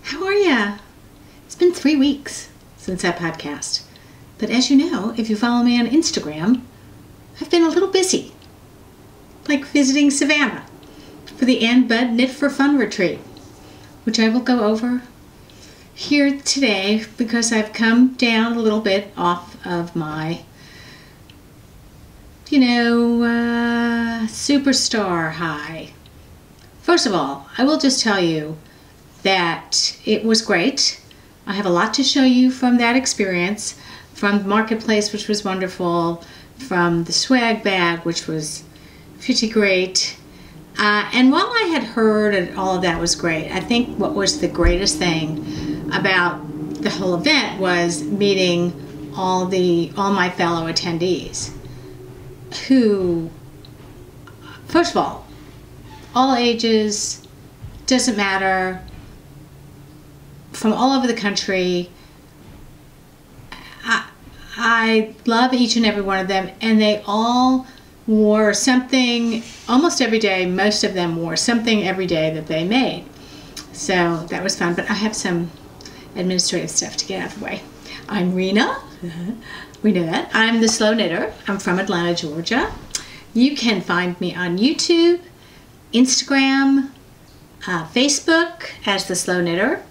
How are ya? It's been 3 weeks since that podcast. But as you know, if you follow me on Instagram, I've been a little busy. Like visiting Savannah for the Ann Bud Knit for Fun retreat, which I will go over here today because I've come down a little bit off of my, superstar high. First of all, I will just tell you that it was great. I have a lot to show you from that experience, from the marketplace, which was wonderful, from the swag bag, which was pretty great. And while I had heard and all of that was great, I think what was the greatest thing about the whole event was meeting all my fellow attendees who, first of all ages, doesn't matter, from all over the country. I love each and every one of them, and they all wore something almost every day. Most of them wore something every day that they made. So that was fun, but I have some administrative stuff to get out of the way. I'm Rena. We know that. I'm the Slow Knitter. I'm from Atlanta, Georgia. You can find me on YouTube, Instagram, Facebook as the Slow Knitter,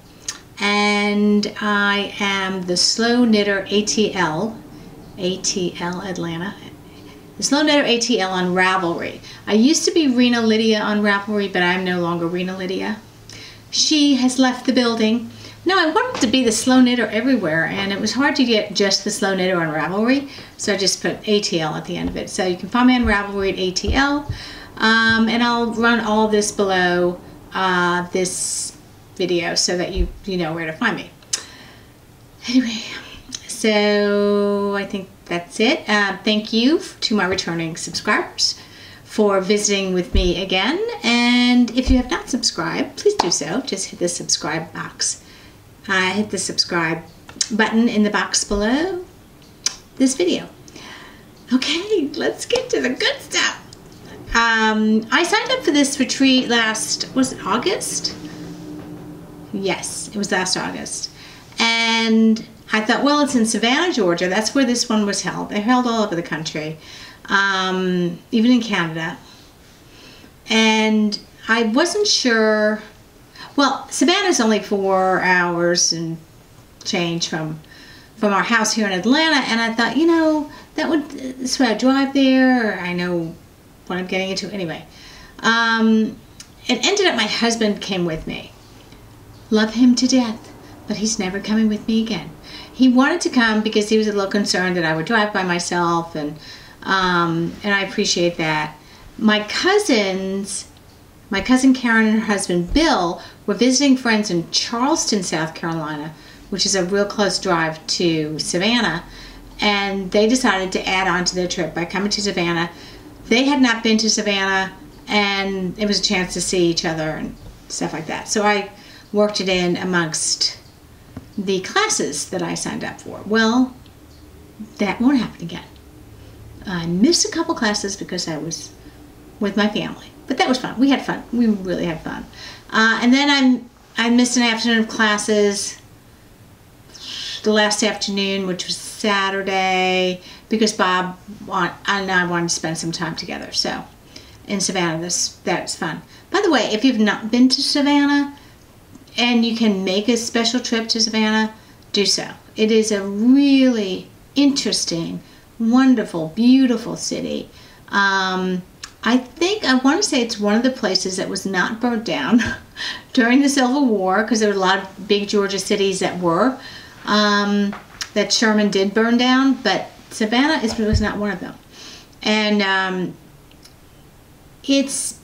and I am the Slow Knitter ATL Atlanta. The Slow Knitter ATL on Ravelry. I used to be Rena Lydia on Ravelry, but I'm no longer Rena Lydia. She has left the building. No, I wanted to be the Slow Knitter everywhere, and it was hard to get just the Slow Knitter on Ravelry, so I just put ATL at the end of it. So you can find me on Ravelry at ATL, and I'll run all this below this video so that you know where to find me. Anyway, so I think that's it. Thank you to my returning subscribers for visiting with me again, and if you have not subscribed, please do so. Just hit the subscribe box. Hit the subscribe button in the box below this video. Okay, let's get to the good stuff. I signed up for this retreat was it August? Yes, it was last August. And I thought, well, it's in Savannah, Georgia. That's where this one was held. They're held all over the country, even in Canada. And I wasn't sure. Well, Savannah's only 4 hours and change from our house here in Atlanta, and I thought, this way I drive there. I know what I'm getting into. Anyway, it ended up my husband came with me. Love him to death, but he's never coming with me again. He wanted to come because he was a little concerned that I would drive by myself, and I appreciate that. My cousin Karen and her husband Bill were visiting friends in Charleston, South Carolina, which is a real close drive to Savannah, and they decided to add on to their trip by coming to Savannah. They had not been to Savannah, and it was a chance to see each other and stuff like that. So I worked it in amongst the classes that I signed up for. Well, that won't happen again. I missed a couple classes because I was with my family. But that was fun. We had fun. We really had fun. And then I missed an afternoon of classes the last afternoon, which was Saturday, because Bob and I wanted to spend some time together. So in Savannah, that's fun. By the way, if you've not been to Savannah and you can make a special trip to Savannah, do so. It is a really interesting, wonderful, beautiful city. I want to say it's one of the places that was not burnt down during the Civil War, because there were a lot of big Georgia cities that were, that Sherman did burn down, but Savannah was not one of them. And it's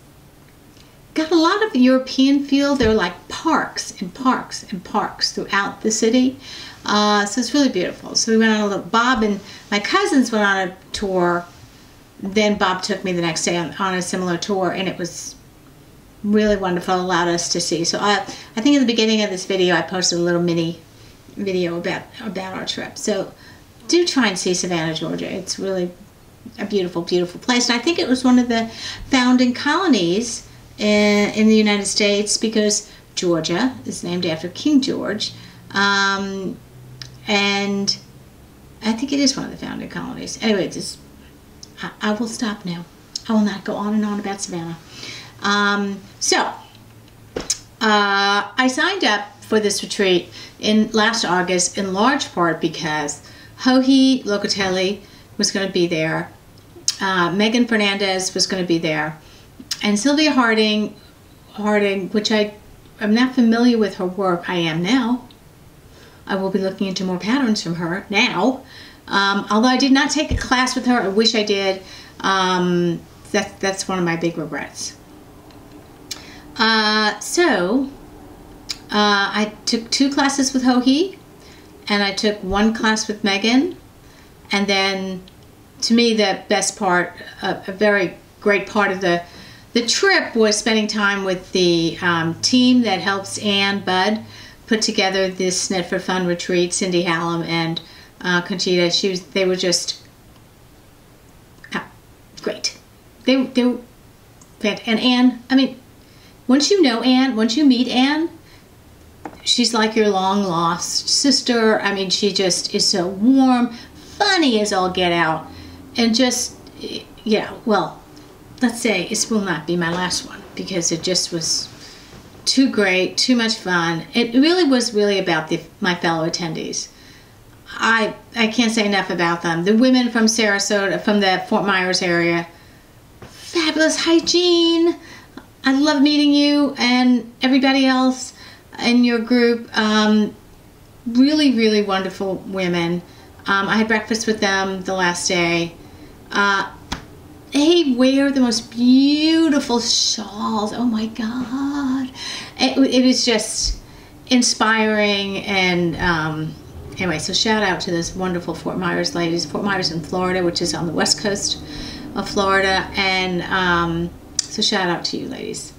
got a lot of European feel. There were like parks and parks and parks throughout the city. So it's really beautiful. So we went on Bob and my cousins went on a tour. Then Bob took me the next day on a similar tour, and it was really wonderful. It allowed us to see. So I think at the beginning of this video, I posted a little mini video about our trip. So do try and see Savannah, Georgia. It's really a beautiful, beautiful place. And I think it was one of the founding colonies in the United States, because Georgia. It's named after King George. And I think it is one of the founding colonies. Anyway, I will stop now. I will not go on and on about Savannah. I signed up for this retreat in last August in large part because Joji Locatelli was going to be there. Meghan Fernandes was going to be there. And Sivia Harding, which I'm not familiar with her work. I am now. I will be looking into more patterns from her now. Although I did not take a class with her. I wish I did. That's one of my big regrets. I took 2 classes with Joji, and I took 1 class with Meghan, and then, to me, the best part, a very great part of the trip was spending time with the team that helps Ann Budd put together this Knit for Fun retreat. Cindy Hallam and Conchita. They were just great. They were fantastic. And Ann, I mean, once you know Ann, once you meet Ann, she's like your long lost sister. I mean, she just is so warm, funny as all get out, and just, yeah, well, let's say it will not be my last one because it just was too great, too much fun. It really was about my fellow attendees. I can't say enough about them. The women from Sarasota, from the Fort Myers area, fabulous hygiene. I love meeting you and everybody else in your group. Really, really wonderful women. I had breakfast with them the last day. They wear the most beautiful shawls. Oh my God. It was just inspiring. And anyway, so shout out to those wonderful Fort Myers ladies. Fort Myers in Florida, which is on the west coast of Florida. And so shout out to you ladies.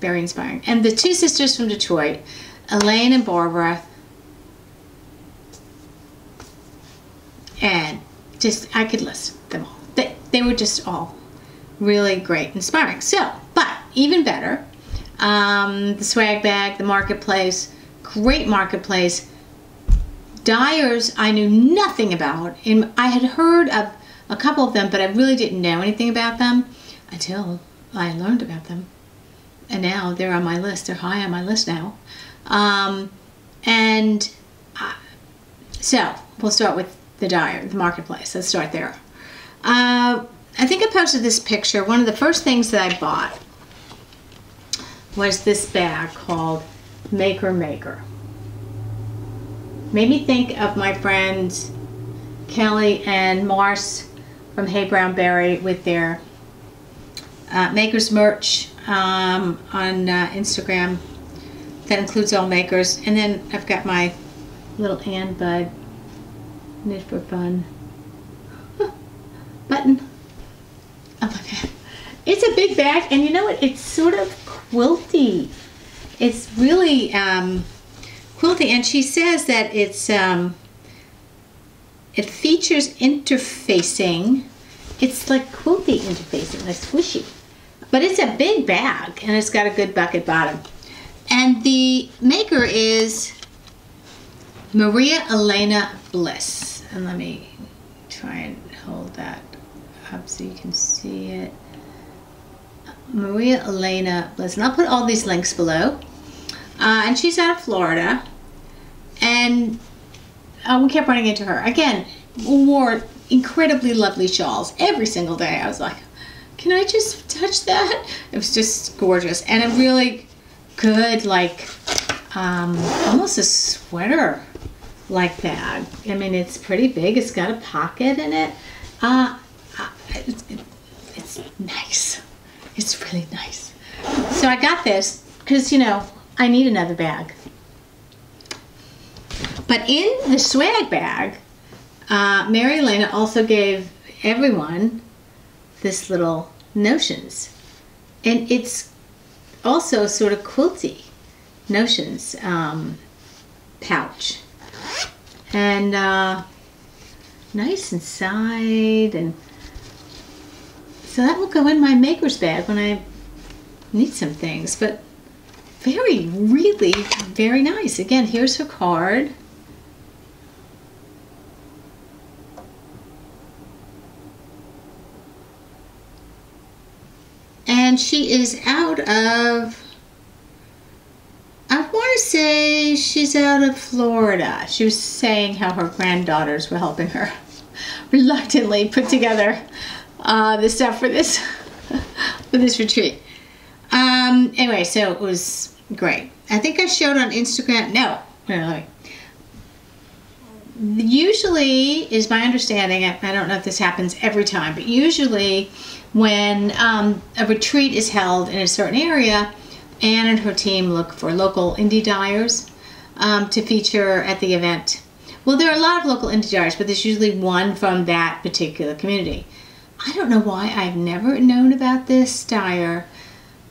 Very inspiring. And the 2 sisters from Detroit, Elaine and Barbara. And just, I could list them all. They were just all really great, inspiring. So, but even better, the swag bag, the marketplace, great marketplace. Dyers I knew nothing about. I had heard of a couple of them, but I really didn't know anything about them until I learned about them. And now they're on my list. They're high on my list now. So we'll start with the Dyer, the marketplace. Let's start there. I think I posted this picture. One of the first things that I bought was this bag called Maker Maker. Made me think of my friends Kelly and Mars from Hey Brown Berry with their Makers merch on Instagram that includes all makers. And then I've got my little Ann Budd Knit for Fun button. Oh my God. It's a big bag, and you know what? It's sort of quilty. It's really quilty, and she says that it's it features interfacing. It's like quilty interfacing, like squishy. But it's a big bag, and it's got a good bucket bottom. And the maker is Maria Elena Bliss. And let me try and hold that up so you can see it. Maria Elena Bliss. And I'll put all these links below. And she's out of Florida. And we kept running into her. Again, wore incredibly lovely shawls every single day. I was like, can I just touch that? It was just gorgeous. And a really good, like, almost a sweater-like bag. I mean, it's pretty big. It's got a pocket in it. It's nice. It's really nice. So I got this because, you know, I need another bag. But in the swag bag, Mary Elena also gave everyone this little Notions. And it's also sort of quilty Notions pouch. And nice inside. And so that will go in my maker's bag when I need some things. But really very nice. Again, here's her card. And she is out of, I want to say she's out of Florida. She was saying how her granddaughters were helping her reluctantly put together the stuff for this for this retreat. Anyway, so it was great. I think I showed on Instagram. No, really. Usually, is my understanding, I don't know if this happens every time, but usually when a retreat is held in a certain area, Anne and her team look for local indie dyers to feature at the event. Well, there are a lot of local indie dyers, but there's usually one from that particular community. I don't know why I've never known about this dyer,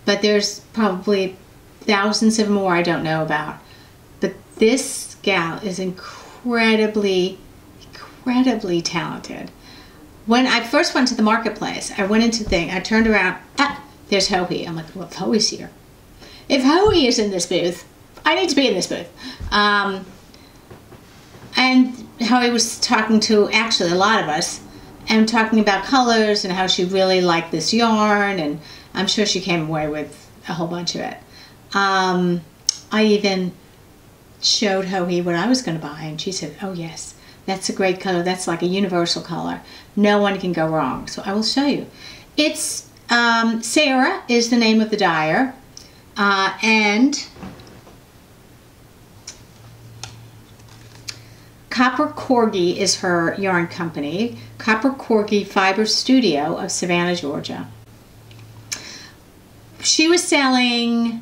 but there's probably thousands of more I don't know about. But this gal is incredibly talented. When I first went to the marketplace, I went into the thing, I turned around, there's Hoey. I'm like, well, if Hoey's here. If Hoey is in this booth, I need to be in this booth. And Hoey was talking to actually a lot of us and talking about colors and how she really liked this yarn, and I'm sure she came away with a whole bunch of it. I even showed Hoey what I was going to buy, and she said, oh yes, that's a great color. That's like a universal color. No one can go wrong. So I will show you. It's Sarah is the name of the dyer, and Copper Corgi is her yarn company. Copper Corgi Fiber Studio of Savannah, Georgia. She was selling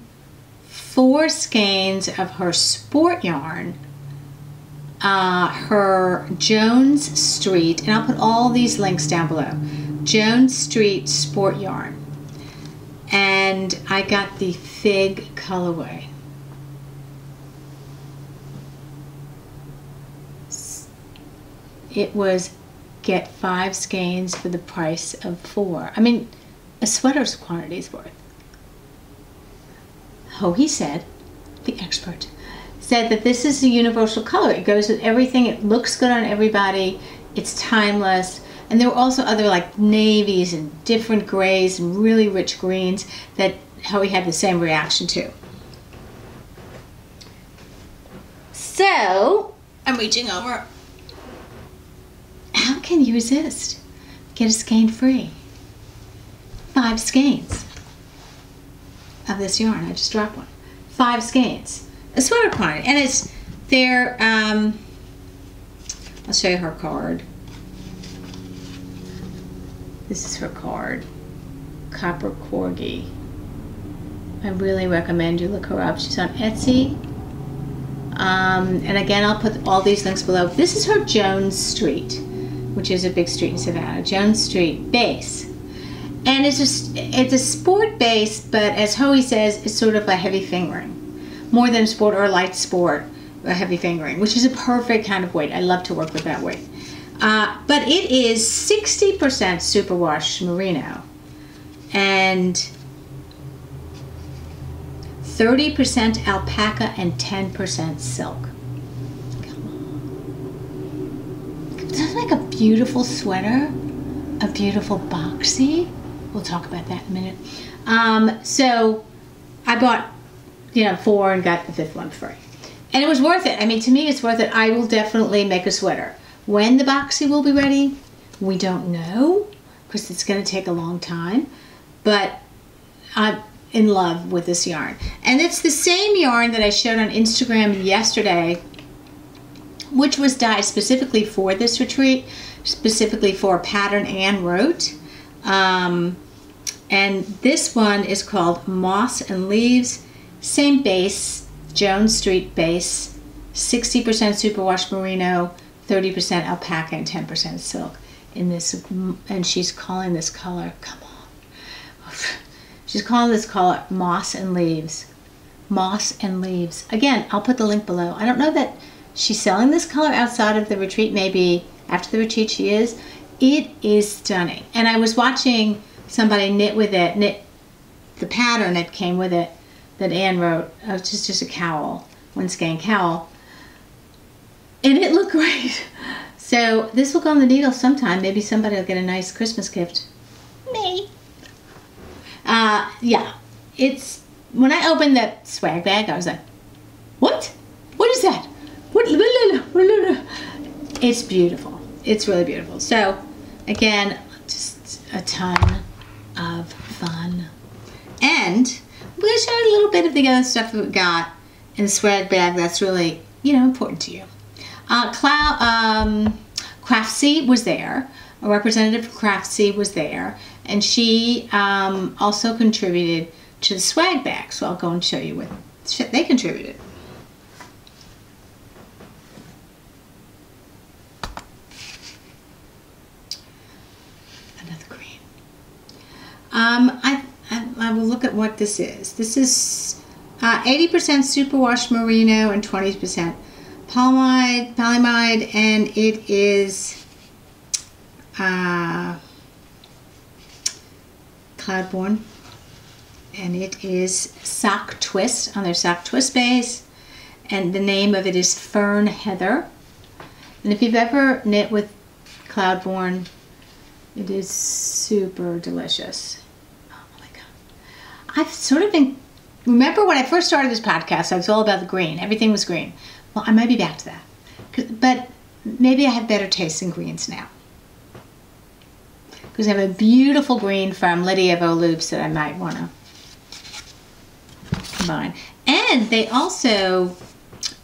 4 skeins of her sport yarn, her Jones Street, and I'll put all these links down below. Jones Street sport yarn. And I got the fig colorway. It was get 5 skeins for the price of 4. I mean, a sweater's quantity's worth. Hoey said, the expert, said that this is a universal color. It goes with everything. It looks good on everybody. It's timeless. And there were also other like navies and different grays and really rich greens that Hoey had the same reaction to. So, I'm reaching over. How can you resist? Get a skein free. 5 skeins of this yarn. I just dropped one. 5 skeins. A sweater quantity. And it's their, I'll show you her card. This is her card. Copper Corgi. I really recommend you look her up. She's on Etsy. And again, I'll put all these links below. This is her Jones Street, which is a big street in Savannah. Jones Street base. And it's a sport base, but as Hoey says, it's sort of a heavy fingering. More than a sport or a light sport, a heavy fingering, which is a perfect kind of weight. I love to work with that weight. But it is 60% superwash merino and 30% alpaca and 10% silk. Doesn't that make a beautiful sweater? A beautiful boxy? We'll talk about that in a minute. So I bought, 4 and got the 5th one free. And it was worth it. I mean, to me, it's worth it. I will definitely make a sweater. When the boxy will be ready, we don't know, because it's going to take a long time. But I'm in love with this yarn. And it's the same yarn that I showed on Instagram yesterday, which was dyed specifically for this retreat, specifically for a pattern Anne wrote. And this one is called Moss and Leaves. Same base, Jones Street base, 60% superwash merino, 30% alpaca, and 10% silk in this. And she's calling this color, come on. She's calling this color Moss and Leaves. Moss and Leaves. Again, I'll put the link below. I don't know that she's selling this color outside of the retreat. Maybe after the retreat she is. It is stunning. And I was watching somebody knit with it, knit the pattern that came with it. that Anne wrote. It's just a cowl, one skein cowl. And it looked great. So this will go on the needle sometime. Maybe somebody will get a nice Christmas gift. Me. Yeah. It's, when I opened that swag bag, I was like, what? What is that? What? It's beautiful. It's really beautiful. So, again, just a ton of fun. And I'm going to show you a little bit of the other stuff that we got in the swag bag that's really, you know, important to you. Craftsy was there. A representative of Craftsy was there. And she also contributed to the swag bag. So I'll go and show you what they contributed. Another green. I will look at what this is. This is 80% superwash merino and 20% polyamide, and it is Cloudborne, and it is sock twist on their sock twist base, and the name of it is Fern Heather. And if you've ever knit with Cloudborne, it is super delicious. Oh my god. I've sort of been, remember when I first started this podcast, I was all about the green. Everything was green. Well, I might be back to that. But maybe I have better taste in greens now. Because I have a beautiful green from Lydia Vo Loops that I might want to combine. And they also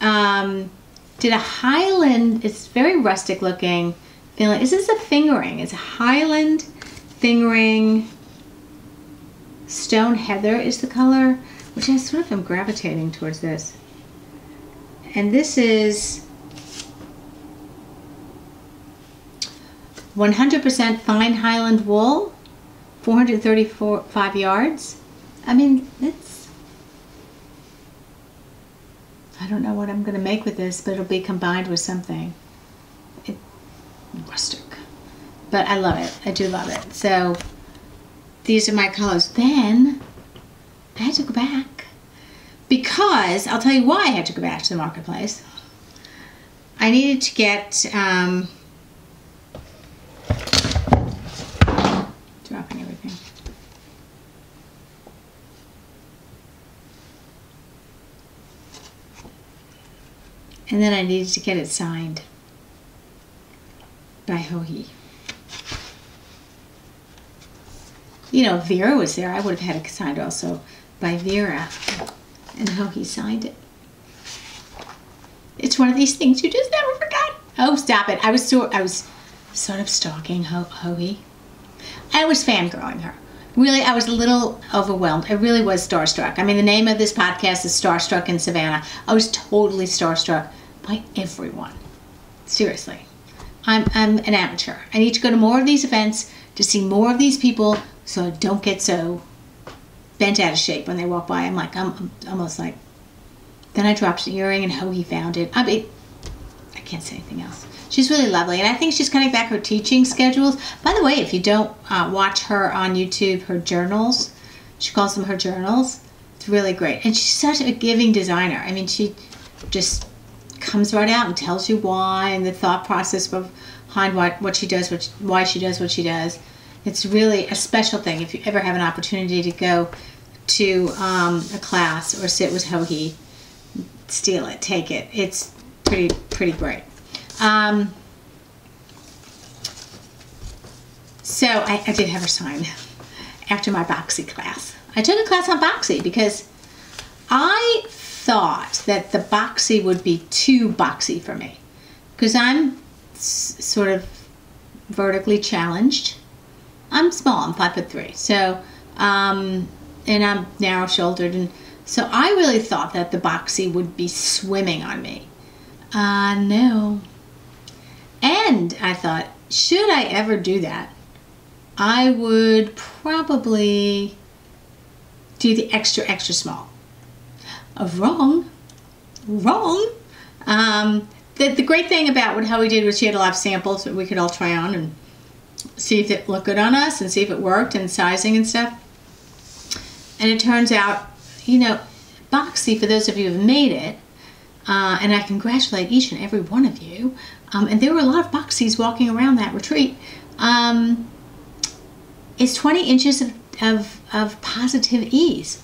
did a Highland, it's very rustic looking. This is a fingering. It's a Highland fingering. Stone Heather is the color, which I sort of am gravitating towards this. And this is 100% fine Highland wool, 435 yards. I mean, it's, I don't know what I'm going to make with this, but it'll be combined with something. Rustic. But I love it. I do love it. So these are my colors. Then I had to go back because I'll tell you why I had to go back to the marketplace. I needed to get dropping everything. And then I needed to get it signed by Joji. You know, Vera was there. I would have had it signed also by Vera. And Joji signed it. It's one of these things you just never forget. Oh, stop it. I was sort of stalking Joji. I was fangirling her. Really, I was a little overwhelmed. I really was starstruck. I mean, the name of this podcast is Starstruck in Savannah. I was totally starstruck by everyone. Seriously. I'm an amateur. I need to go to more of these events to see more of these people so I don't get so bent out of shape when they walk by. I'm almost like, then I dropped an earring and Joji found it. I mean, I can't say anything else. She's really lovely, and I think she's cutting back her teaching schedules. By the way, if you don't watch her on YouTube, her journals, she calls them her journals. It's really great, and she's such a giving designer. I mean, she just comes right out and tells you why and the thought process behind what she does, why she does what she does. It's really a special thing. If you ever have an opportunity to go to a class or sit with Joji, steal it, take it. It's pretty great. So I did have her sign after my boxy class. I took a class on boxy because I thought that the boxy would be too boxy for me because I'm sort of vertically challenged. I'm small, I'm 5'3", so and I'm narrow shouldered, and so I really thought that the boxy would be swimming on me. No. And I thought, should I ever do that, I would probably do the extra small. Wrong. The great thing about what Joji did was she had a lot of samples that we could all try on and see if it looked good on us and see if it worked and sizing and stuff. And it turns out, you know, boxy for those of you who have made it, and I congratulate each and every one of you. And there were a lot of boxies walking around that retreat. It's 20 inches of positive ease.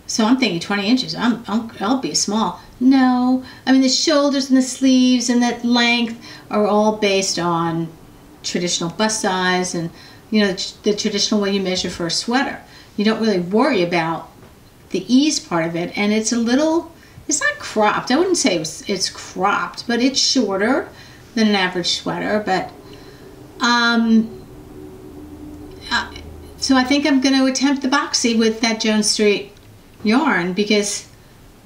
So I'm thinking 20 inches, I'll be small. No, I mean the shoulders and the sleeves and that length are all based on traditional bust size and, you know, the traditional way you measure for a sweater. You don't really worry about the ease part of it, and it's a little, it's not cropped. I wouldn't say it's cropped, but it's shorter than an average sweater. But so I think I'm going to attempt the boxy with that Jones Street yarn, because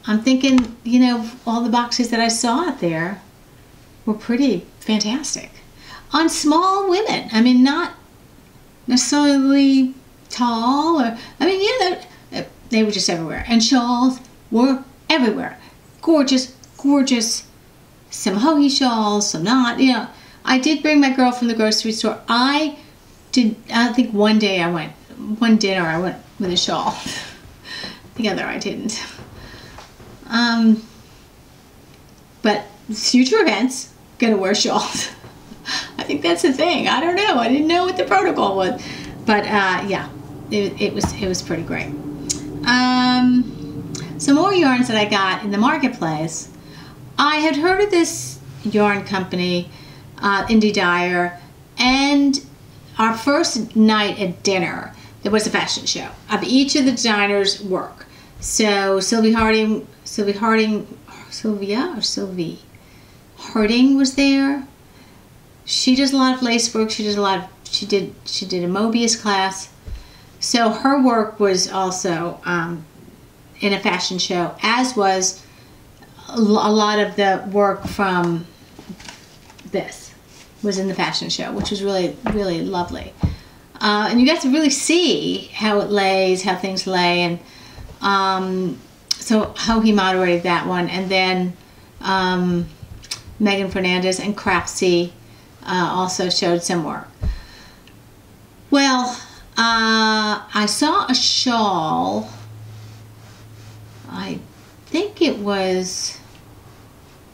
I'm thinking, you know, all the boxes that I saw out there were pretty fantastic on small women. I mean, not necessarily tall, or, I mean, yeah, they were just everywhere, and shawls were everywhere. Gorgeous, gorgeous. Some hoagie shawls, some not. You know, I did bring my girl from the grocery store. I think one dinner I went with a shawl. The other I didn't. But future events, gonna wear shawls. I think that's the thing. I don't know. I didn't know what the protocol was, but yeah, it was pretty great. Some more yarns that I got in the marketplace. I had heard of this yarn company, Indie Dyer, and our first night at dinner, there was a fashion show of each of the designers' work. So Sivia Harding was there. She does a lot of lace work. She did a Mobius class. So her work was also in a fashion show, as was a lot of the work from this was in the fashion show, which was really, really lovely. And you got to really see how it lays, how things lay, and so how he moderated that one. And then Meghan Fernandes and Craftsy also showed some work. Well, I saw a shawl. I think it was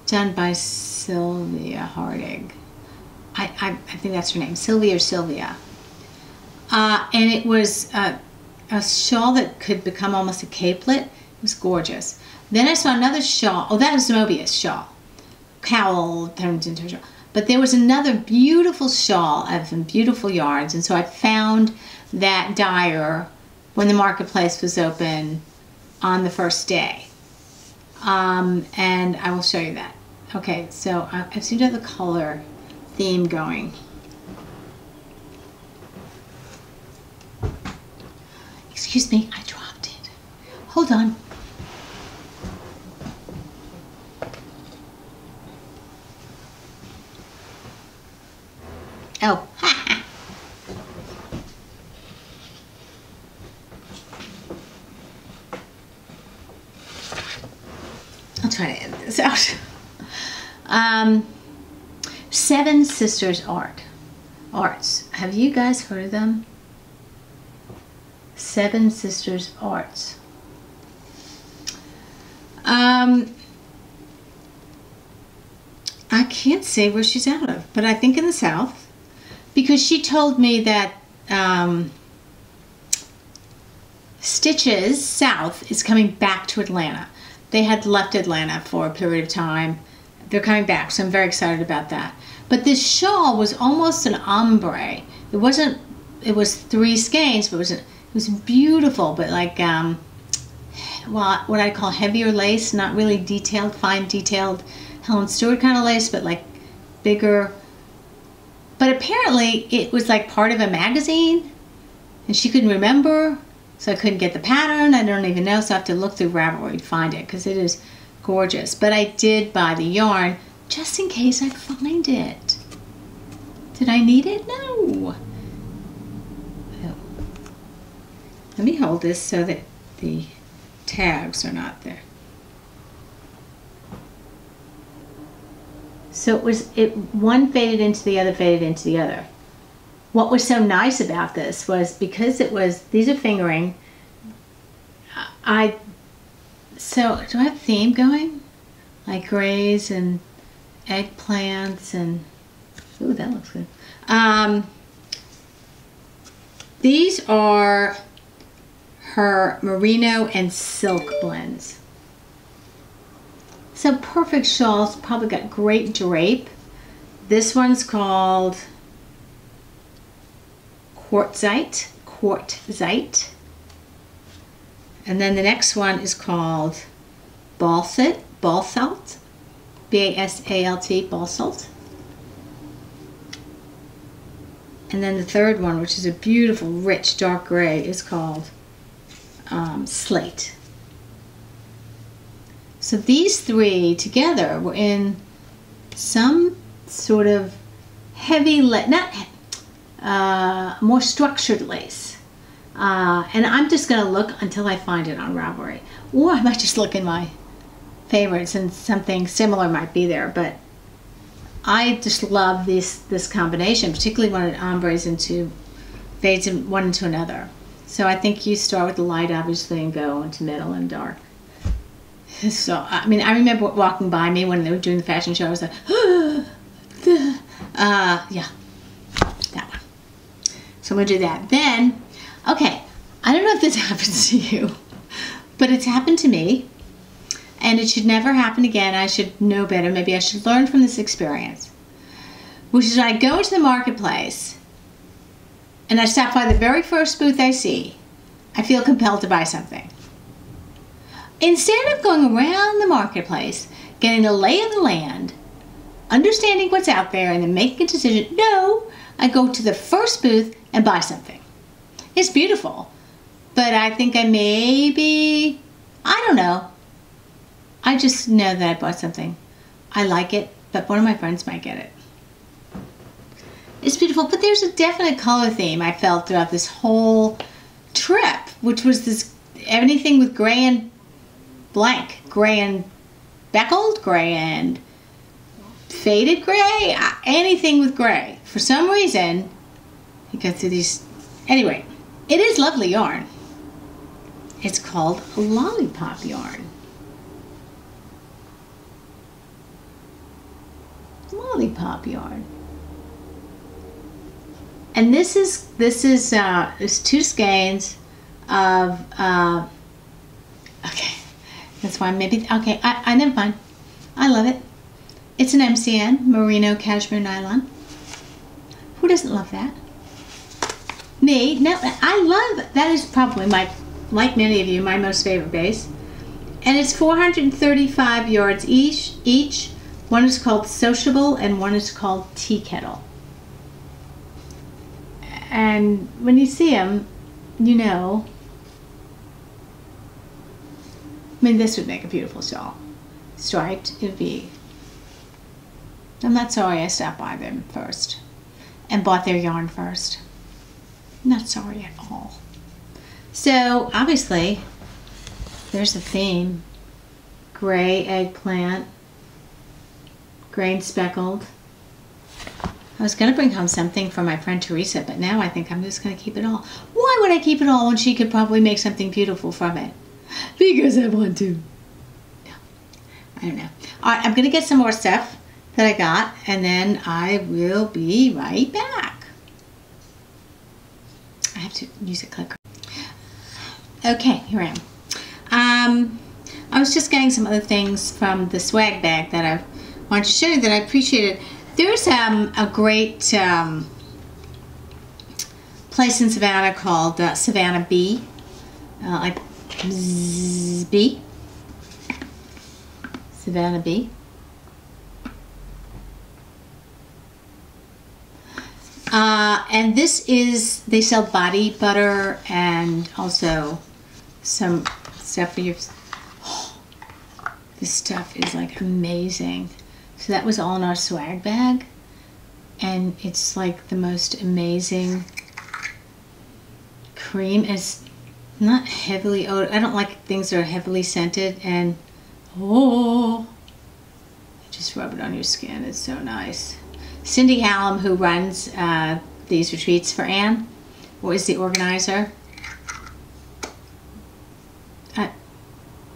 done by Sivia Harding. I think that's her name, Sylvia or Sylvia. And it was a shawl that could become almost a capelet. It was gorgeous. Then I saw another shawl. Oh, that was the Mobius shawl. Cowl turned into a shawl. But there was another beautiful shawl of some beautiful yarns. And so I found that dyer when the marketplace was open on the first day. And I will show you that. Okay, so I seem to have the color theme going. Excuse me, I dropped it. Hold on. Oh, I'll try to edit this out. Seven Sisters Arts. Have you guys heard of them? Seven Sisters Arts. I can't say where she's out of, but I think in the South, because she told me that Stitches South is coming back to Atlanta. They had left Atlanta for a period of time. They're coming back, so I'm very excited about that. But this shawl was almost an ombre. It wasn't. It was 3 skeins, but it was beautiful, but like well, what I call heavier lace, not really detailed, fine detailed Helen Stewart kind of lace, but like bigger. But apparently it was like part of a magazine, and she couldn't remember, so I couldn't get the pattern. I don't even know, so I have to look through Ravelry to find it, because it is gorgeous. But I did buy the yarn just in case I find it. Did I need it? No. Let me hold this so that the tags are not there. So one faded into the other, faded into the other. What was so nice about this was, because these are fingering, I So, do I have a theme going? Like grays and eggplants and... Ooh, that looks good. These are her merino and silk blends. So perfect shawls, probably got great drape. This one's called Quartzite. And then the next one is called Balsalt, B-A-S-A-L-T, Balsalt. And then the third one, which is a beautiful, rich, dark gray, is called Slate. So these three together were in some sort of heavy, more structured lace. And I'm just going to look until I find it on Ravelry. Or I might just look in my favorites and something similar might be there. But I just love this combination, particularly when it ombres into, fades one into another. So I think you start with the light, obviously, and go into middle and dark. So, I mean, I remember walking by me when they were doing the fashion show. I was like, yeah, that one. So I'm going to do that. Then, okay, I don't know if this happens to you, but it's happened to me. And it should never happen again. I should know better. Maybe I should learn from this experience. Which is when I go into the marketplace and I stop by the very first booth I see, I feel compelled to buy something. Instead of going around the marketplace, getting the lay of the land, understanding what's out there, and then making a decision, no, I go to the first booth and buy something. It's beautiful, but I think I don't know. I just know that I bought something. I like it, but one of my friends might get it. It's beautiful, but there's a definite color theme I felt throughout this whole trip, which was this anything with gray and blank, gray and speckled, gray and faded gray, anything with gray. For some reason, you go through these. Anyway, it is lovely yarn. It's called lollipop yarn. Lollipop yarn. And this is there's two skeins of okay, that's why maybe okay, I never mind. I love it. It's an MCN, merino cashmere nylon. Who doesn't love that? Me? No, I love that. Is probably my, like many of you, my most favorite base. And it's 435 yards each. One is called Sociable and one is called Tea Kettle. And when you see them, you know, I mean, this would make a beautiful shawl. Striped, it would be. I'm not sorry I stopped by them first and bought their yarn first. Not sorry at all. So, obviously, there's a theme. Gray eggplant, gray and speckled. I was going to bring home something for my friend Teresa, but now I think I'm just going to keep it all. Why would I keep it all when she could probably make something beautiful from it? Because I want to. No, I don't know. All right, I'm going to get some more stuff that I got, and then I will be right back. I have to use a clicker. Okay, here I am. I was just getting some other things from the swag bag that I wanted to show you that I appreciated. There's a great place in Savannah called Savannah Bee, like Bee, Savannah Bee. And this is, they sell body butter and also some stuff for your, oh, this stuff is like amazing. So that was all in our swag bag, and it's like the most amazing cream. It's not heavily odor. I don't like things that are heavily scented, and oh, just rub it on your skin. It's so nice. Cindy Hallam, who runs these retreats for Anne, or is the organizer,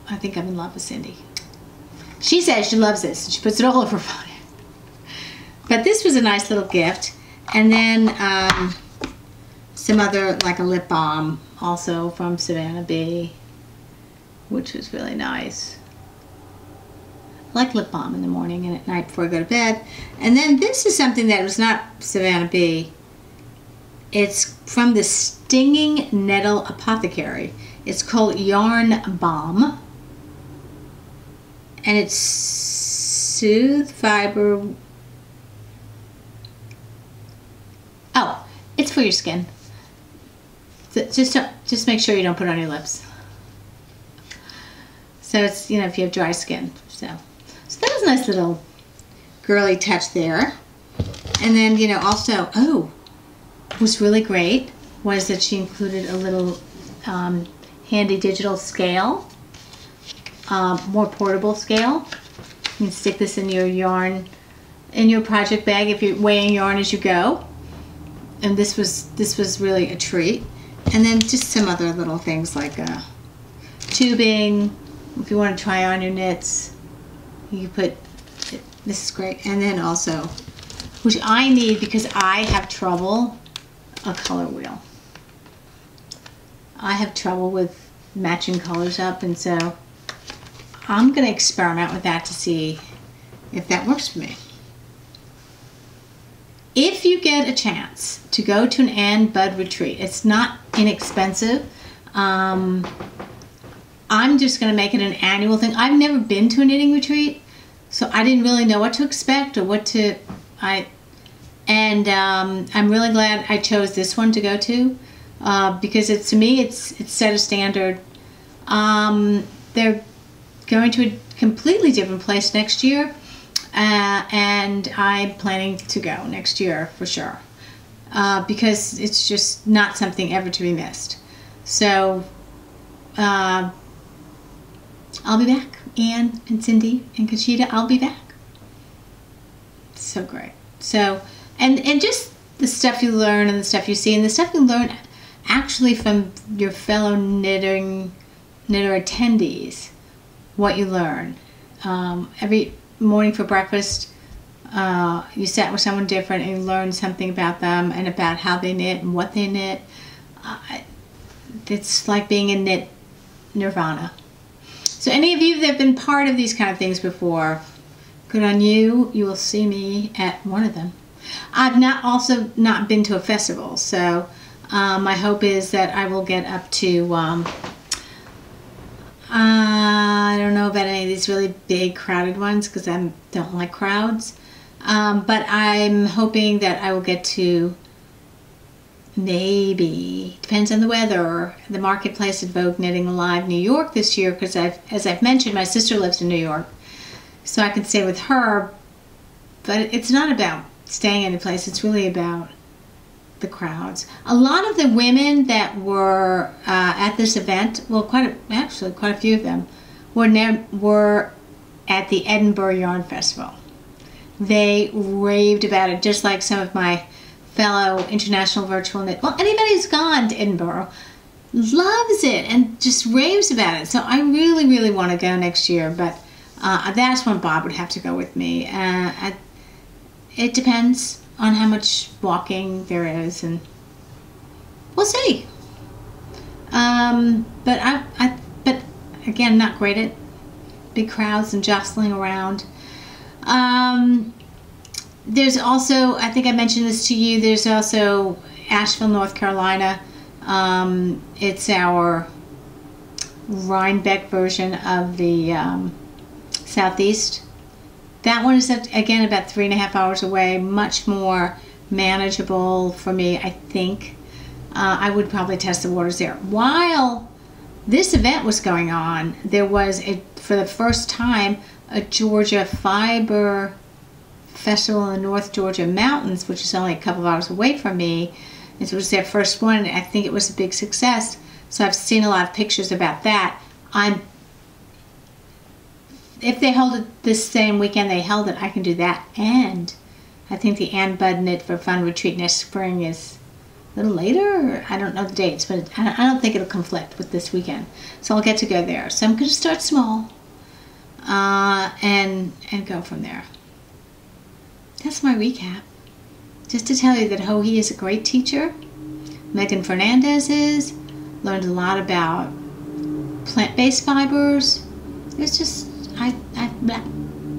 I think think I'm in love with Cindy. She says she loves this. She puts it all over her body. But this was a nice little gift. And then some other, like a lip balm, also from Savannah B, which was really nice. I like lip balm in the morning and at night before I go to bed. And then this is something that was not Savannah B. It's from the Stinging Nettle Apothecary. It's called Yarn Balm. And it's Soothe Fiber. Oh, it's for your skin. So just make sure you don't put it on your lips. So it's, you know, if you have dry skin. So that was a nice little girly touch there. And then, you know, also, oh, what was really great was that she included a little handy digital scale, more portable scale. You can stick this in your yarn, in your project bag if you're weighing yarn as you go. And this was really a treat. And then just some other little things like tubing. If you want to try on your knits, you put, this is great. And then also, which I need because I have trouble, a color wheel. I have trouble with matching colors up, and so I'm going to experiment with that to see if that works for me. If you get a chance to go to an Ann Budd retreat, it's not inexpensive. I'm just going to make it an annual thing. I've never been to a knitting retreat, so I didn't really know what to expect or what to... I'm really glad I chose this one to go to because to me it's set a standard. They're going to a completely different place next year, and I'm planning to go next year for sure because it's just not something ever to be missed. So I'll be back. Ann and Cindy and Conchita, I'll be back. So great. So, and just the stuff you learn and the stuff you see and the stuff you learn actually from your fellow knitter attendees, what you learn. Every morning for breakfast, you sat with someone different and you learned something about them and about how they knit and what they knit. It's like being in knit nirvana. So any of you that have been part of these kind of things before, good on you. You will see me at one of them. I've also not been to a festival, so my hope is that I will get up to, I don't know about any of these really big crowded ones because I don't like crowds, but I'm hoping that I will get to maybe, depends on the weather, the Marketplace at Vogue Knitting Alive New York this year because as I've mentioned, my sister lives in New York, so I can stay with her, but it's not about staying any place, it's really about the crowds. A lot of the women that were at this event, well actually quite a few of them, were at the Edinburgh Yarn Festival. They raved about it just like some of my fellow international virtual knit. Well, anybody who's gone to Edinburgh loves it and just raves about it. So I really, really want to go next year, but that's when Bob would have to go with me. It depends on how much walking there is, and we'll see. But again, not great at big crowds and jostling around. There's also, I think I mentioned this to you, there's also Asheville, North Carolina. It's our Rhinebeck version of the Southeast. That one is, again, about 3.5 hours away, much more manageable for me, I think. I would probably test the waters there. While this event was going on, there was, for the first time, a Georgia Fiber Festival in the North Georgia Mountains, which is only a couple of hours away from me. It was their first one, and I think it was a big success. So I've seen a lot of pictures about that. If they hold it this same weekend they held it, I can do that. And I think the Ann Budd Knit for Fun retreat next spring is a little later, or I don't know the dates, but I don't think it'll conflict with this weekend. So I'll get to go there. So I'm going to start small and go from there. That's my recap. Just to tell you that Joji is a great teacher. Meghan Fernandes is. Learned a lot about plant-based fibers. It's just, I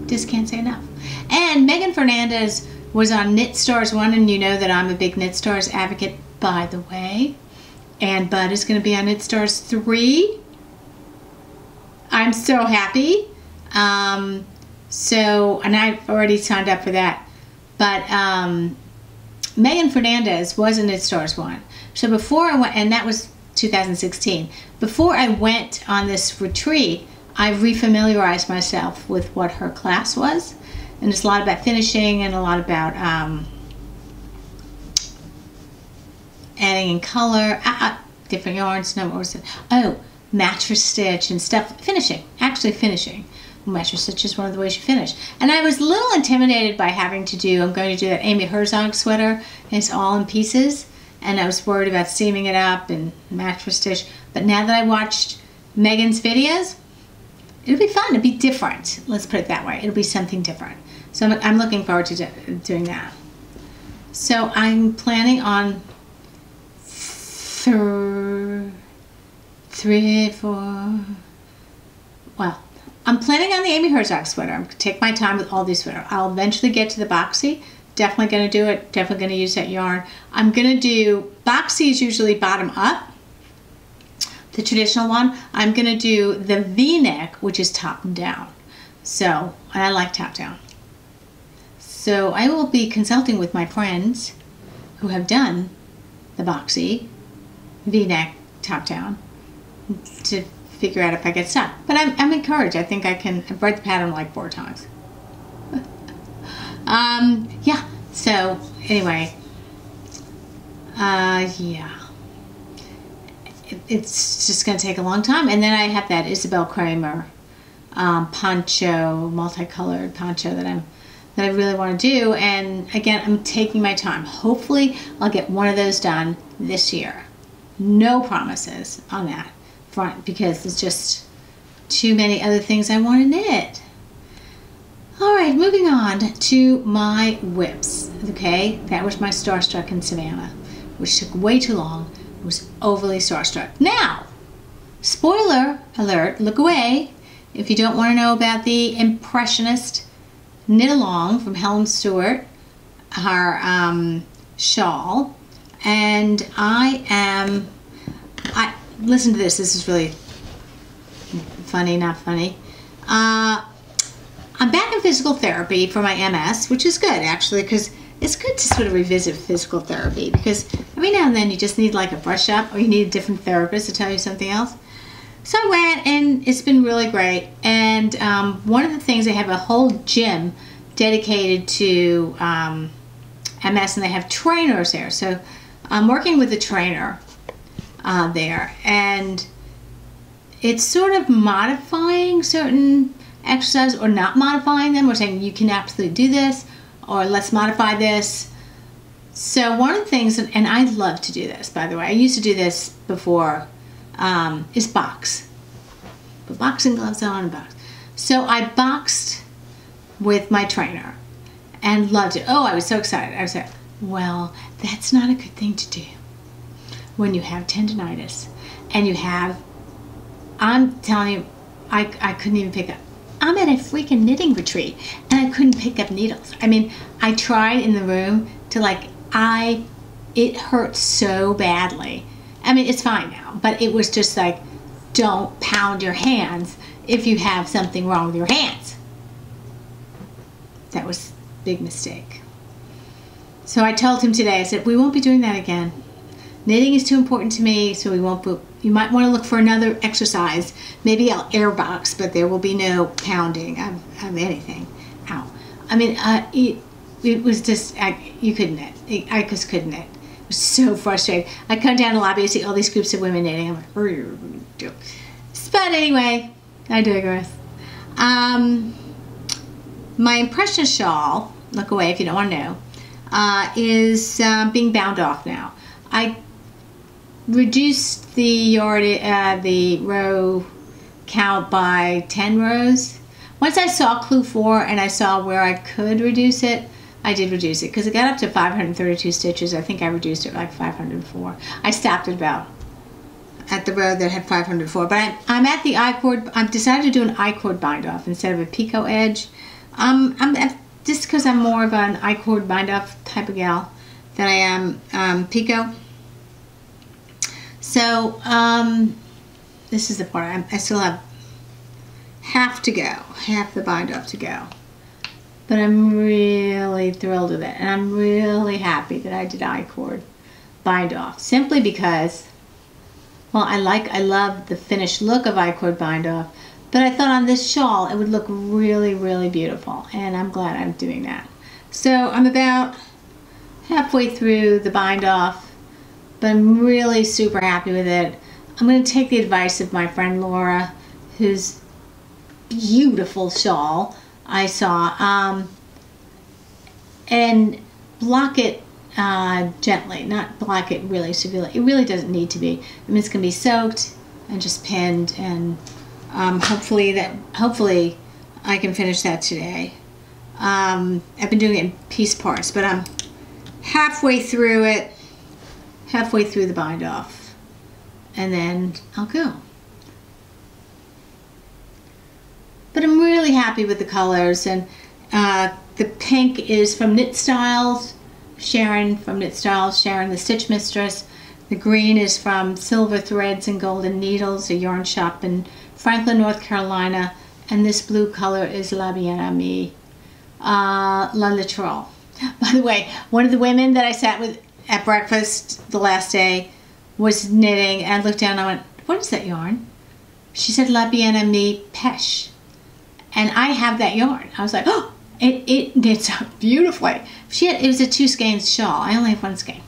just can't say enough. And Meghan Fernandes was on Knit Stars 1, and you know that I'm a big Knit Stars advocate, by the way. And Bud is going to be on Knit Stars 3. I'm so happy. And I've already signed up for that. But Meghan Fernandes was in Knit Stars 1. So before I went, and that was 2016, before I went on this retreat, I refamiliarized myself with what her class was. And it's a lot about finishing and a lot about adding in color, different yarns. No, what was it? Oh, mattress stitch and stuff. Finishing, actually finishing. Mattress stitch is one of the ways you finish. And I was a little intimidated by having to do, I'm going to do that Amy Herzog sweater, and it's all in pieces. And I was worried about seaming it up and mattress stitch. But now that I watched Megan's videos, it'll be fun. It'll be different. Let's put it that way. It'll be something different. So I'm looking forward to doing that. So I'm planning on 3, 4. Well, I'm planning on the Amy Herzog sweater. I'm going to take my time with all these sweaters. I'll eventually get to the boxy. Definitely going to do it. Definitely going to use that yarn. I'm going to do, boxy is usually bottom up, the traditional one. I'm going to do the V-neck, which is top down. So, and I like top down. So I will be consulting with my friends who have done the boxy, V-neck, top down, to figure out if I get stuck. But I'm encouraged. I think I can. I've read the pattern like 4 times. Yeah, so anyway, yeah, it's just going to take a long time. And then I have that Isabel Kramer poncho, multicolored poncho that I really want to do. And again, I'm taking my time. Hopefully I'll get one of those done this year. No promises on that front because there's just too many other things I want to knit. Alright, moving on to my whips. Okay, that was my Starstruck in Savannah, which took way too long. It was overly Starstruck. Now, spoiler alert, look away if you don't want to know about the Impressionist Knit Along from Helen Stewart, her shawl. And listen to this is really funny, not funny. I'm back in physical therapy for my MS, which is good actually, because it's good to sort of revisit physical therapy, because every now and then you just need like a brush up, or you need a different therapist to tell you something else. So I went, and it's been really great. And one of the things, they have a whole gym dedicated to MS, and they have trainers there. So I'm working with a trainer there, and it's sort of modifying certain exercises or not modifying them, or saying you can absolutely do this, or let's modify this. So one of the things, and I love to do this, by the way, I used to do this before, is box. Put boxing gloves on and box. So I boxed with my trainer and loved it. Oh, I was so excited. I was like, well, that's not a good thing to do when you have tendonitis and you have, I'm telling you, I couldn't even pick up. I'm at a freaking knitting retreat and I couldn't pick up needles. I mean, I tried in the room to it hurt so badly. I mean, it's fine now, but it was just like, don't pound your hands if you have something wrong with your hands. That was a big mistake. So I told him today, I said, we won't be doing that again. Knitting is too important to me, so we won't. You might want to look for another exercise. Maybe I'll air box, but there will be no pounding of anything. Ow. I mean, it was just, you couldn't knit. I just couldn't knit. It was so frustrating. I come down to the lobby, I see all these groups of women knitting. I'm like, but anyway, I digress. My Impressionist shawl, look away if you don't want to know, is being bound off now. I reduced the row count by 10 rows. Once I saw clue 4 and I saw where I could reduce it, I did reduce it because it got up to 532 stitches. I think I reduced it like 504. I stopped at the row that had 504. But I'm at the I-cord. I've decided to do an I-cord bind off instead of a picot edge. Just because I'm more of an I-cord bind off type of gal than I am picot. So this is the part I still have half to go, half the bind off to go. But I'm really thrilled with it, and I'm really happy that I did I-cord bind off, simply because, well, I love the finished look of I-cord bind off, but I thought on this shawl it would look really, really beautiful, and I'm glad I'm doing that. So I'm about halfway through the bind off, but I'm really super happy with it. I'm going to take the advice of my friend Laura, whose beautiful shawl I saw, and block it gently, not block it really severely. It really doesn't need to be. I mean, it's going to be soaked and just pinned, and hopefully I can finish that today. I've been doing it in piece parts, but I'm halfway through it, halfway through the bind off, and then I'll go. But I'm really happy with the colors, and the pink is from Knit Styles, Sharon from Knit Styles, Sharon the Stitch Mistress. The green is from Silver Threads and Golden Needles, a yarn shop in Franklin, North Carolina, and this blue color is La Bien-Aimée, La Littoral. By the way, one of the women that I sat with at breakfast the last day was knitting, and I looked down and I went, what is that yarn? She said La Bien-Aimée Pêche. And I have that yarn. I was like, oh, it knits out beautifully. It was a 2 skein shawl. I only have 1 skein.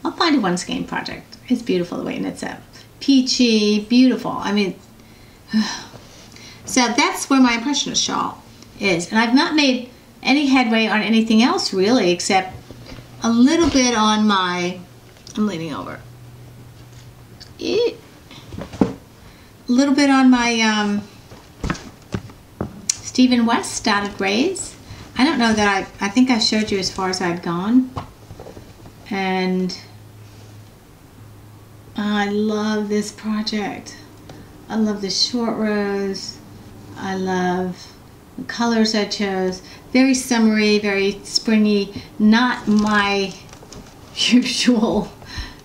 I'll find a 1 skein project. It's beautiful the way it knits out. Peachy, beautiful. I mean, so that's where my Impressionist shawl is. And I've not made any headway on anything else really, except a little bit on my, I'm leaning over. A little bit on my Stephen West Dotted Rays. I don't know that I think I showed you as far as I'd gone. And I love this project. I love the short rows. I love the colors I chose. Very summery, very springy, not my usual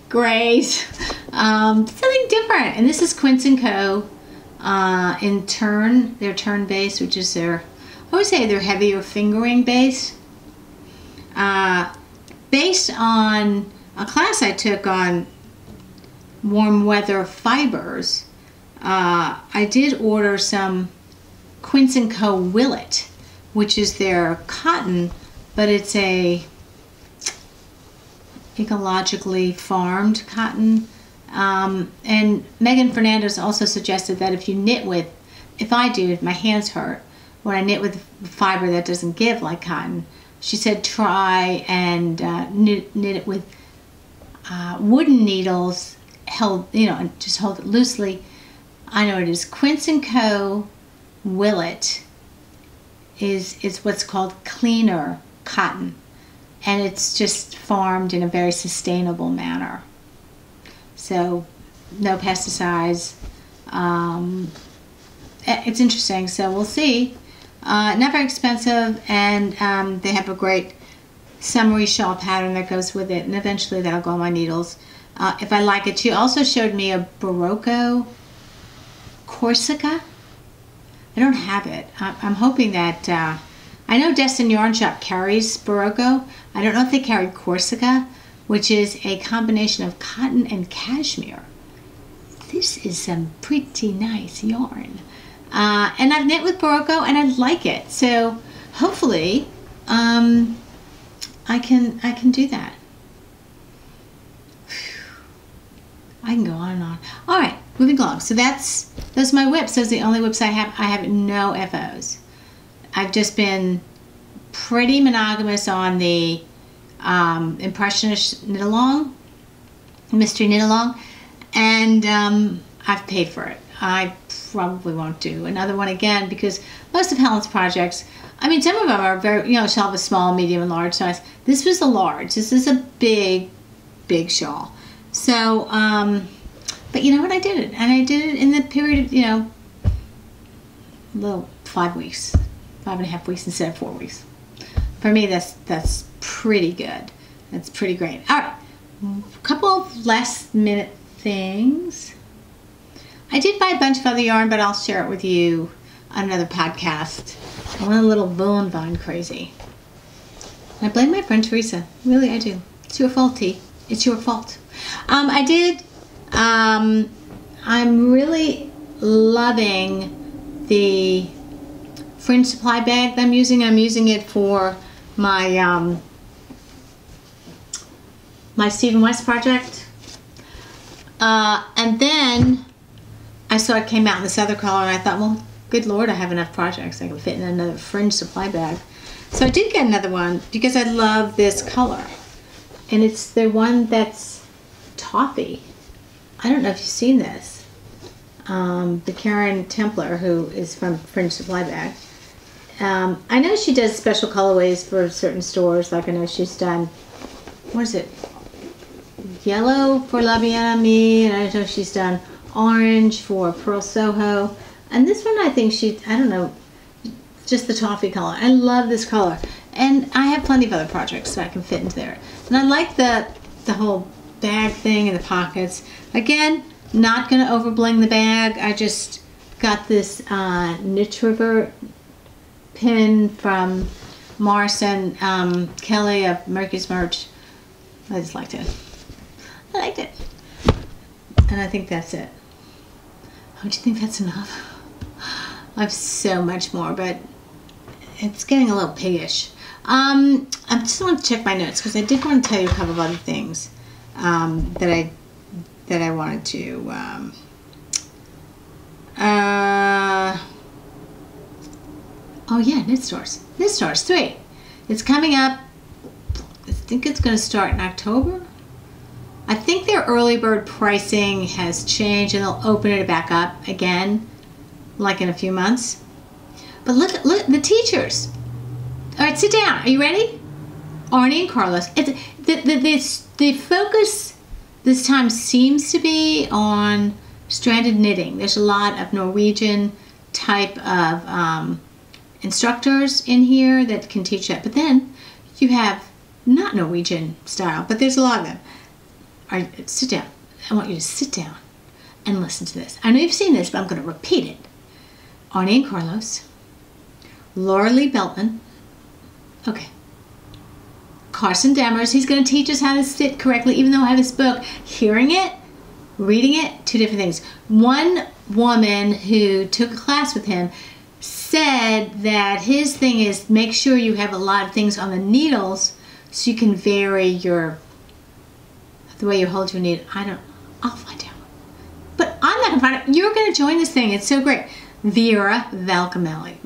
grays. Something different. And this is Quince & Co. In Turn, their Turn base, which is their, I would say their heavier fingering base. Based on a class I took on warm weather fibers, I did order some Quince & Co. Willet, which is their cotton, but it's a ecologically farmed cotton. And Meghan Fernandes also suggested that if you knit with, if my hands hurt, when I knit with fiber that doesn't give like cotton, she said try and knit it with wooden needles, held, and just hold it loosely. I know it is Quince & Co. Willet is what's called cleaner cotton, and it's just farmed in a very sustainable manner. So no pesticides. It's interesting, so we'll see. Not very expensive, and they have a great summery shawl pattern that goes with it, and eventually that'll go on my needles if I like it. She also showed me a Barocco Corsica. I don't have it. I'm hoping that, I know Destin Yarn Shop carries Barocco. I don't know if they carry Corsica, which is a combination of cotton and cashmere. This is some pretty nice yarn. And I've knit with Barocco and I like it. So hopefully I can do that. I can go on and on. All right, moving along. So those are my whips. Those are the only whips I have. I have no FOs. I've just been pretty monogamous on the Impressionist knit along, mystery knit along, and I've paid for it. I probably won't do another one again because most of Helen's projects, I mean, some of them are very, you know, she'll have a small, medium, and large size. This was a large. This is a big, big shawl. So, but you know what? I did it, and I did it in the period of, you know, little 5 weeks, 5.5 weeks instead of 4 weeks. For me, that's pretty good. That's pretty great. All right, a couple of last minute things. I did buy a bunch of other yarn, but I'll share it with you on another podcast. I went a little Bouillon Vine crazy. I blame my friend Teresa. Really, I do. It's your fault, T. It's your fault. I did. I'm really loving the fringe supply bag that I'm using. I'm using it for my my Stephen West project. And then I saw it came out in this other color, and I thought, well, good Lord, I have enough projects. I can fit in another fringe supply bag. So I did get another one because I love this color. And it's the one that's toffee. I don't know if you've seen this. The Karen Templar, who is from Fringe Supply Bag. I know she does special colorways for certain stores. Like I know she's done, what is it? Yellow for La Bien Amie, and I know she's done orange for Pearl Soho. And this one, I think I don't know, just the toffee color. I love this color. And I have plenty of other projects that I can fit into there. And I like the whole bag thing and the pockets. Again, not going to over bling the bag. I just got this Knit River pin from Morrison Kelly of Mercury's Merch. I just liked it. I liked it. And I think that's it. Oh, do you think that's enough? I have so much more, but it's getting a little piggish. I just want to check my notes because I did want to tell you a couple of other things that I wanted to. Oh yeah, Knit Stores. Knit Stores 3. It's coming up. I think it's going to start in October. I think their early bird pricing has changed, and they'll open it back up again, like in a few months. But look, the teachers. All right, sit down. Are you ready? Arnie and Carlos. The focus this time seems to be on stranded knitting. There's a lot of Norwegian type of instructors in here that can teach that. But then you have not Norwegian style, but there's a lot of them. All right, sit down. I want you to sit down and listen to this. I know you've seen this, but I'm going to repeat it. Arnie and Carlos, Laura Lee Beltman, okay, Carson Demers. He's going to teach us how to sit correctly, even though I have his book. Hearing it, reading it, two different things. One woman who took a class with him said that his thing is make sure you have a lot of things on the needles so you can vary the way you hold your needle. I'll find out. But I'm not going to find out. You're going to join this thing. It's so great. Vera Valcamelli.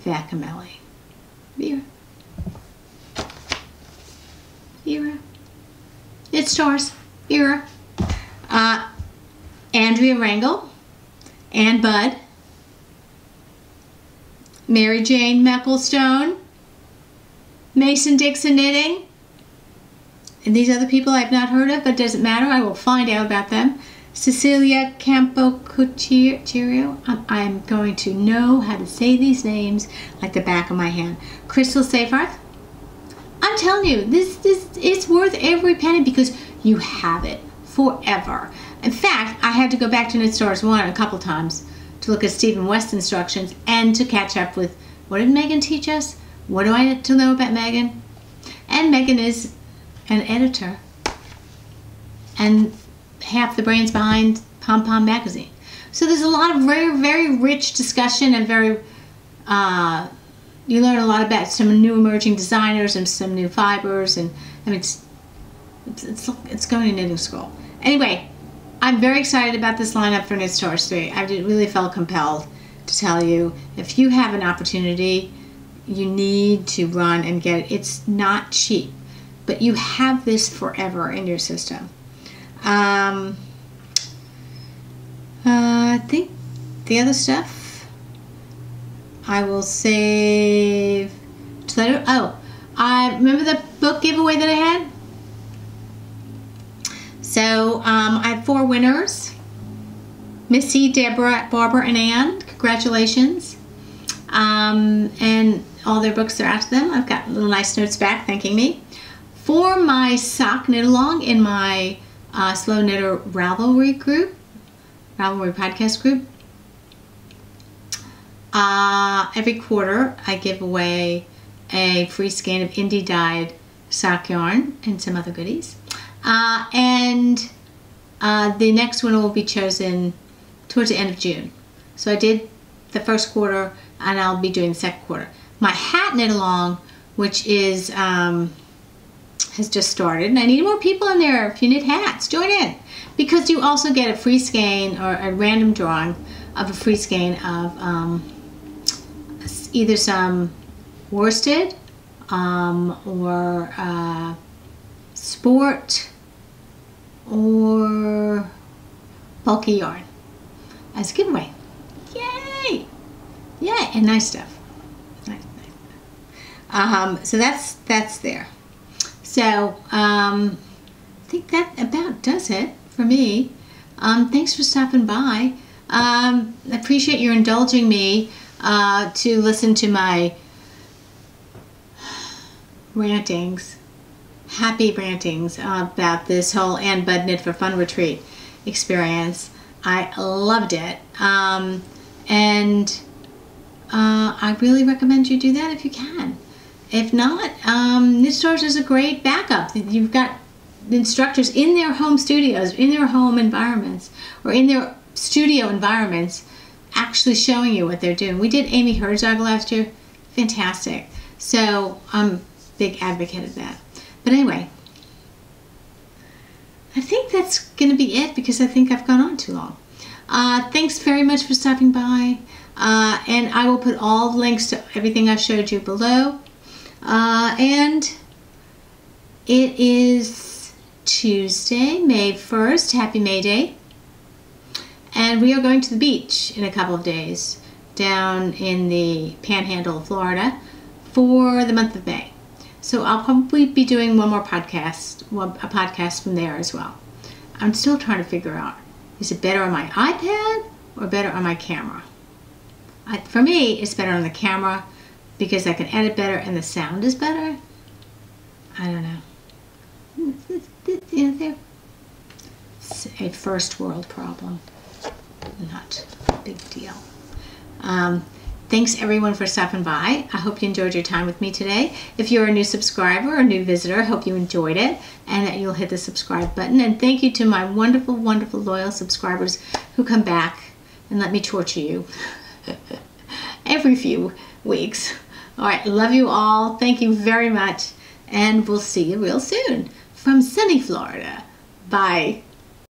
Valcamelli. Vera. It stars. Vera. Andrea Rangel. Ann Budd. Mary Jane Mecklestone. Mason Dixon Knitting. And these other people I've not heard of, but it doesn't matter. I will find out about them. Cecilia Campo Cuccirio. I'm going to know how to say these names like the back of my hand. Crystal Seyfarth. I'm telling you, this it's worth every penny because you have it forever. In fact, I had to go back to Knit Stores 1 a couple times to look at Stephen West instructions and to catch up with what did Meghan teach us? What do I need to know about Meghan? And Meghan is an editor and half the brains behind Pom Pom magazine. So there's a lot of very, very rich discussion and very, you learn a lot about some new emerging designers and some new fibers, and I mean, it's going to knitting school. Anyway, I'm very excited about this lineup for Knit Stores 3. I really felt compelled to tell you, if you have an opportunity, you need to run and get it. It's not cheap. but you have this forever in your system. I think the other stuff I will save to later. Oh, I remember the book giveaway that I had. So I had 4 winners: Missy, Deborah, Barbara, and Ann. Congratulations! And all their books are out to them. I've got little nice notes back thanking me. For my sock knit along in my Slow Knitter Ravelry group, Ravelry podcast group, every quarter I give away a free skein of indie dyed sock yarn and some other goodies. And the next winner will be chosen towards the end of June. So I did the first quarter, and I'll be doing the second quarter. My hat knit along, which is has just started, and I need more people in there. If you knit hats, join in, because you also get a free skein or a random drawing of a free skein of either some worsted or sport or bulky yarn as a giveaway. Yay! Yay! And nice stuff. Nice. So that's there. So I think that about does it for me. Thanks for stopping by. I appreciate your indulging me to listen to my rantings, happy rantings about this whole Ann Budd Knit for Fun retreat experience. I loved it, and I really recommend you do that if you can. If not, Knit Stars is a great backup. You've got instructors in their home studios, in their home environments, or in their studio environments, actually showing you what they're doing. We did Amy Herzog last year. Fantastic. So I'm a big advocate of that. But anyway, I think that's going to be it, because I think I've gone on too long. Thanks very much for stopping by. And I will put all the links to everything I showed you below. And it is Tuesday, May 1st. Happy May Day. And we are going to the beach in a couple of days down in the Panhandle of Florida for the month of May. So I'll probably be doing one more podcast, a podcast from there as well. I'm still trying to figure out, is it better on my iPad or better on my camera? For me, it's better on the camera because I can edit better and the sound is better. I don't know. It's a first world problem. Not a big deal. Thanks everyone for stopping by. I hope you enjoyed your time with me today. If you're a new subscriber or a new visitor, I hope you enjoyed it and that you'll hit the subscribe button. And thank you to my wonderful, wonderful loyal subscribers who come back and let me torture you every few weeks. All right, love you all. Thank you very much. And we'll see you real soon from sunny Florida. Bye.